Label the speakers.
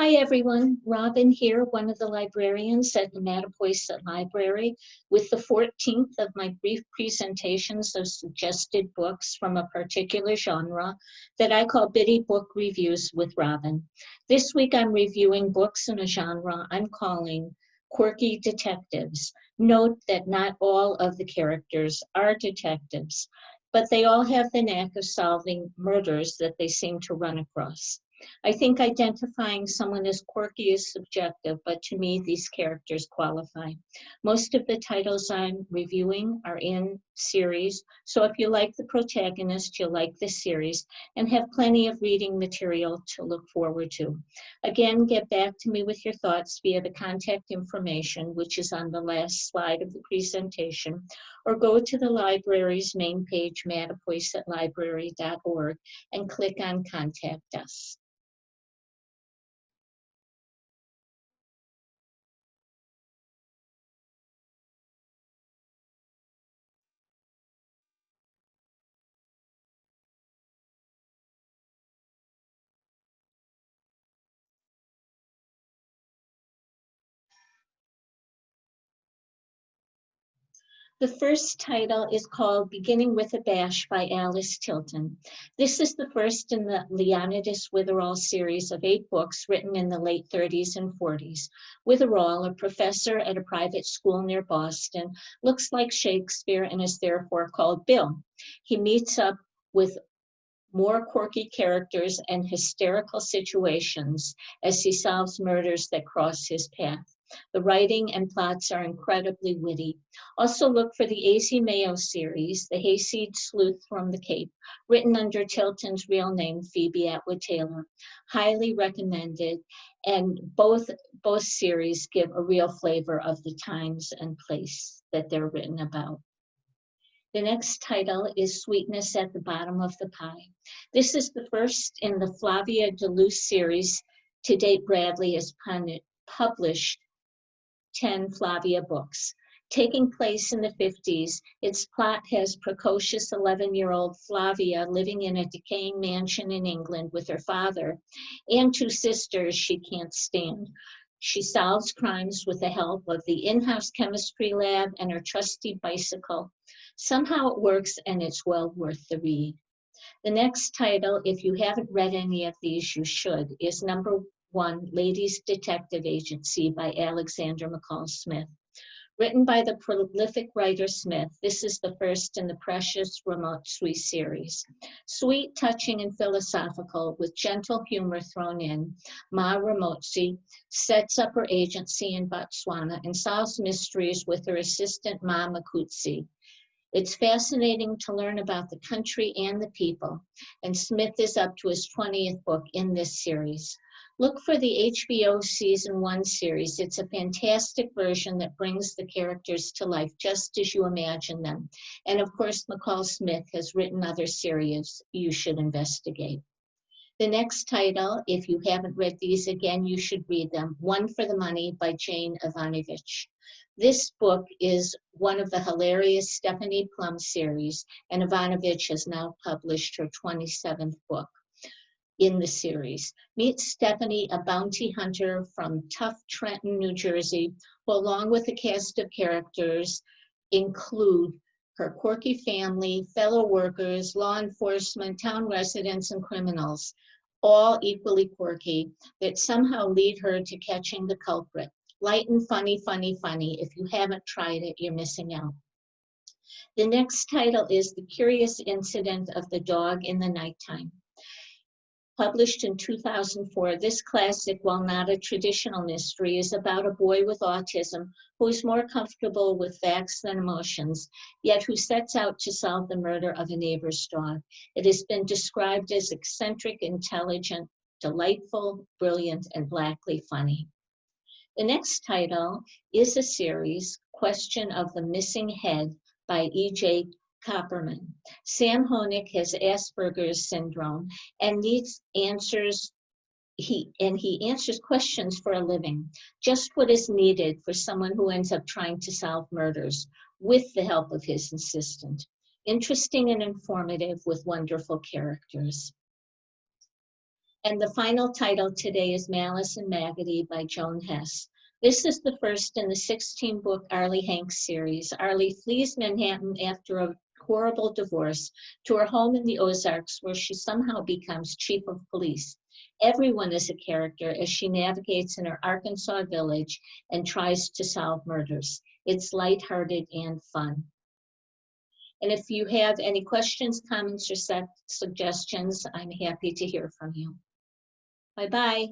Speaker 1: Hi everyone, Robbin here, one of the librarians at the Mattapoisett Library, with the 14th of my brief presentations of suggested books from a particular genre that I call Bitty Book Reviews with Robbin. This week I'm reviewing books in a genre I'm calling quirky detectives. Note that not all of the characters are detectives, but they all have the knack of solving murders that they seem to run across. I think identifying someone as quirky is subjective, but to me, these characters qualify. Most of the titles I'm reviewing are in series, so if you like the protagonist, you'll like the series and have plenty of reading material to look forward to. Again, get back to me with your thoughts via the contact information, which is on the last slide of the presentation, or go to the library's main page, mattapoisettlibrary.org, and click on Contact Us. The first title is called Beginning with a Bash by Alice Tilton. This is the first in the Leonidas Witherall series of 8 books written in the late 30s and 40s. Witherall, a professor at a private school near Boston, looks like Shakespeare and is therefore called Bill. He meets up with more quirky characters and hysterical situations as he solves murders that cross his path. The writing and plots are incredibly witty. Also look for the A.Z. Mayo series, The Hayseed Sleuth from the Cape, written under Tilton's real name, Phoebe Atwood Taylor. Highly recommended, and both series give a real flavor of the times and place that they're written about. The next title is Sweetness at the Bottom of the Pie. This is the first in the Flavia DeLuce series. To date, Bradley has published 10 Flavia books. Taking place in the 50s, its plot has precocious 11-year-old Flavia living in a decaying mansion in England with her father and 2 sisters she can't stand. She solves crimes with the help of the in-house chemistry lab and her trusty bicycle. Somehow it works, and it's well worth the read. The next title, if you haven't read any of these, you should, is number 1, Ladies Detective Agency by Alexander McCall Smith. Written by the prolific writer Smith, this is the first in the Precious Ramotswe series. Sweet, touching, and philosophical, with gentle humor thrown in, Ma Ramotswe sets up her agency in Botswana and solves mysteries with her assistant Ma Makutsi. It's fascinating to learn about the country and the people, and Smith is up to his 20th book in this series. Look for the HBO Season 1 series. It's a fantastic version that brings the characters to life just as you imagine them. And of course, McCall Smith has written other series you should investigate. The next title, if you haven't read these, again, you should read them. One for the Money by Jane Ivanovich. This book is one of the hilarious Stephanie Plum series, and Ivanovich has now published her 27th book in the series. Meet Stephanie, a bounty hunter from tough Trenton, New Jersey, who along with a cast of characters include her quirky family, fellow workers, law enforcement, town residents, and criminals, all equally quirky, that somehow lead her to catching the culprit. Light and funny, funny, funny. If you haven't tried it, you're missing out. The next title is The Curious Incident of the Dog in the Nighttime. Published in 2004, this classic, while not a traditional mystery, is about a boy with autism who is more comfortable with facts than emotions, yet who sets out to solve the murder of a neighbor's dog. It has been described as eccentric, intelligent, delightful, brilliant, and blackly funny. The next title is a series, Question of the Missing Head by E.J. Copperman. Sam Honig has Asperger's syndrome and needs answers. He answers questions for a living, just what is needed for someone who ends up trying to solve murders with the help of his assistant. Interesting and informative with wonderful characters. And the final title today is Malice and Maggoty by Joan Hess. This is the first in the 16-book Arlie Hanks series. Arlie flees Manhattan after a horrible divorce to her home in the Ozarks, where she somehow becomes chief of police. Everyone is a character as she navigates in her Arkansas village and tries to solve murders. It's lighthearted and fun. And if you have any questions, comments, or suggestions, I'm happy to hear from you. Bye-bye.